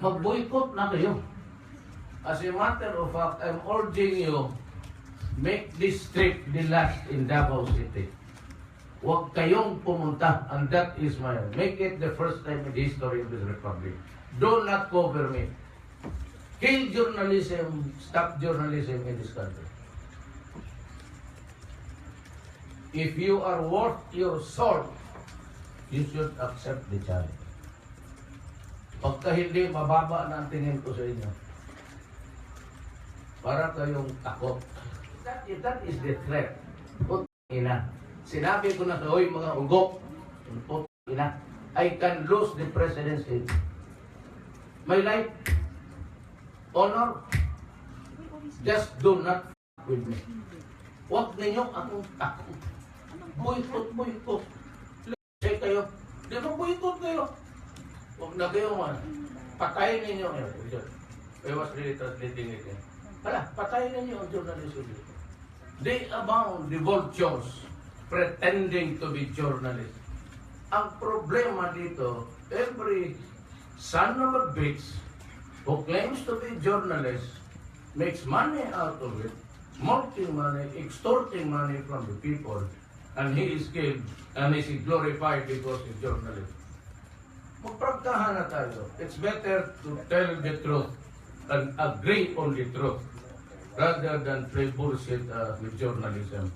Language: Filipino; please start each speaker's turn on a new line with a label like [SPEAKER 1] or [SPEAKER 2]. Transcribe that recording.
[SPEAKER 1] mag-boycott na kayo. As a matter of fact, I'm urging you, make this trip the last in Davao City. Huwag kayong pumunta, and that is my, make it the first time in the history of this republic. Do not cover me. Kill journalism, stop journalism in this country. If you are worth your salt, you should accept the challenge. Pagka hindi, mababa na ang tingin ko sa inyo. Para kayong takot. That is the threat. Put ina. Sinabi ko na sa mga ugok. Put ina. I can lose the presidency. My life, honor, just do not with me. Huwag ninyo akong takot. Boycott. Say kayo, di ba boycott kayo? Huwag na kayo man. Patayin ninyo. I was really translating it. Hala, patayin ninyo ang journalism. They abound the vultures pretending to be journalists. Ang problema dito, every son of a bitch who claims to be journalist makes money out of it, multing money, extorting money from the people, and he is killed and is glorified because he's journalist. Magpragtahan na tayo. It's better to tell the truth and agree on the truth rather than play bullshit with journalism.